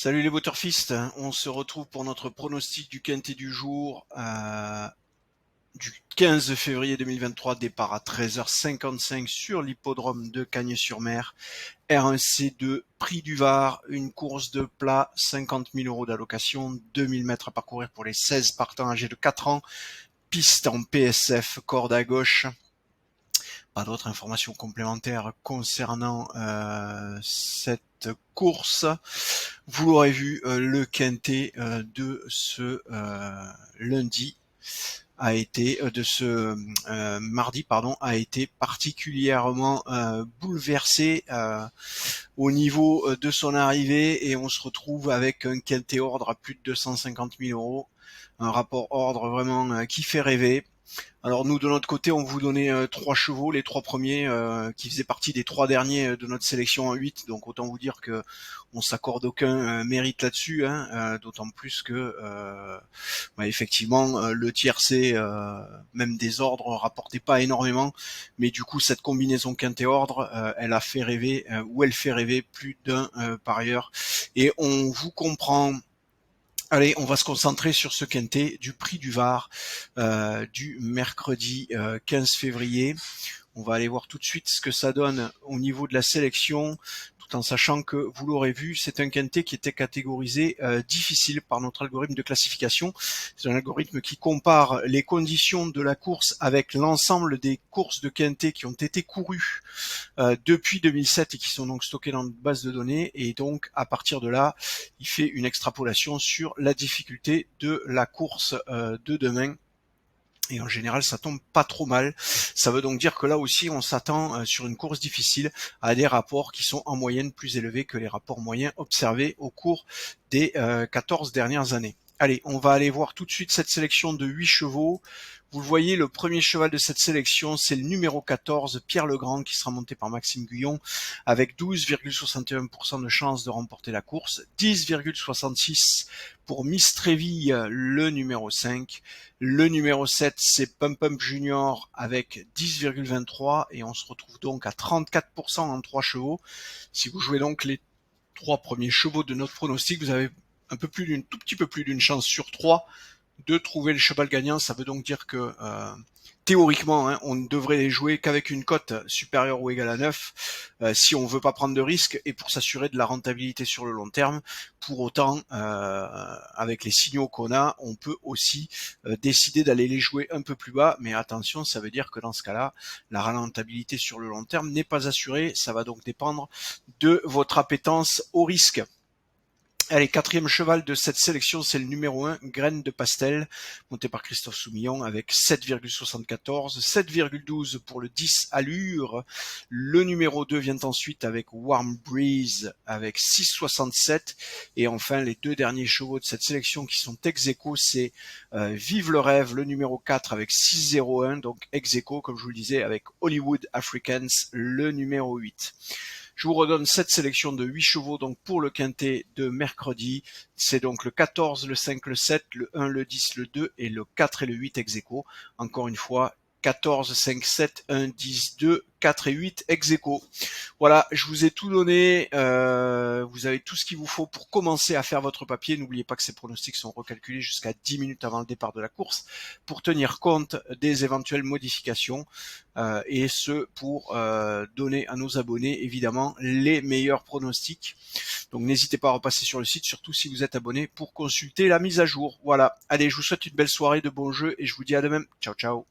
Salut les waterfistes, on se retrouve pour notre pronostic du quintet du jour du 15 février 2023, départ à 13h55 sur l'hippodrome de Cagnes-sur-Mer, R1C2, prix du Var, une course de plat, 50 000 € d'allocation, 2000 mètres à parcourir pour les 16 partants âgés de 4 ans, piste en PSF, corde à gauche. Pas d'autres informations complémentaires concernant cette course. Vous l'aurez vu, le quintet de ce lundi a été de ce mardi a été particulièrement bouleversé au niveau de son arrivée, et on se retrouve avec un quintet ordre à plus de 250 000 €, un rapport ordre vraiment qui fait rêver. Alors nous, de notre côté, on vous donnait 3 chevaux, les 3 premiers qui faisaient partie des 3 derniers de notre sélection en 8, donc autant vous dire que on s'accorde aucun mérite là-dessus, hein, d'autant plus que effectivement le tiercé, même des ordres, rapportait pas énormément, mais du coup cette combinaison quintet ordre, elle a fait rêver, ou elle fait rêver plus d'un parieur, et on vous comprend. Allez, on va se concentrer sur ce quintet du prix du Var du mercredi 15 février. On va aller voir tout de suite ce que ça donne au niveau de la sélection, tout en sachant que, vous l'aurez vu, c'est un quintet qui était catégorisé difficile par notre algorithme de classification. C'est un algorithme qui compare les conditions de la course avec l'ensemble des courses de quintet qui ont été courues depuis 2007 et qui sont donc stockées dans notre base de données, et donc à partir de là, il fait une extrapolation sur la difficulté de la course de demain. Et en général, ça tombe pas trop mal. Ça veut donc dire que là aussi, on s'attend sur une course difficile à des rapports qui sont en moyenne plus élevés que les rapports moyens observés au cours des 14 dernières années. Allez, on va aller voir tout de suite cette sélection de 8 chevaux. Vous le voyez, le premier cheval de cette sélection, c'est le numéro 14, Pierre Legrand, qui sera monté par Maxime Guyon, avec 12,61% de chances de remporter la course, 10,66 pour Miss Tréville, le numéro 5. Le numéro 7, c'est Pump Pump Junior avec 10,23, et on se retrouve donc à 34% en 3 chevaux. Si vous jouez donc les 3 premiers chevaux de notre pronostic, vous avez tout petit peu plus d'une chance sur 3 de trouver le cheval gagnant. Ça veut donc dire que théoriquement, on ne devrait les jouer qu'avec une cote supérieure ou égale à 9 si on veut pas prendre de risques et pour s'assurer de la rentabilité sur le long terme. Pour autant, avec les signaux qu'on a, on peut aussi décider d'aller les jouer un peu plus bas, mais attention, ça veut dire que dans ce cas-là, la rentabilité sur le long terme n'est pas assurée. Ça va donc dépendre de votre appétence au risque. Allez, quatrième cheval de cette sélection, c'est le numéro 1, Graine de Pastel, monté par Christophe Soumillon avec 7,74, 7,12 pour le 10 Allure. Le numéro 2 vient ensuite avec Warm Breeze avec 6,67. Et enfin, les 2 derniers chevaux de cette sélection qui sont ex-aequo, c'est Vive le Rêve, le numéro 4 avec 6,01, donc ex-aequo, comme je vous le disais, avec Hollywood Africans, le numéro 8. Je vous redonne cette sélection de 8 chevaux donc pour le quintet de mercredi. C'est donc le 14, le 5, le 7, le 1, le 10, le 2 et le 4 et le 8 ex-aequo. Encore une fois, 14, 5, 7, 1, 10, 2, 4 et 8 ex-aequo. Voilà, je vous ai tout donné. Vous avez tout ce qu'il vous faut pour commencer à faire votre papier. N'oubliez pas que ces pronostics sont recalculés jusqu'à 10 minutes avant le départ de la course pour tenir compte des éventuelles modifications et ce pour donner à nos abonnés évidemment les meilleurs pronostics. Donc n'hésitez pas à repasser sur le site, surtout si vous êtes abonné, pour consulter la mise à jour. Voilà, allez, je vous souhaite une belle soirée, de bons jeux, et je vous dis à demain. Ciao ciao.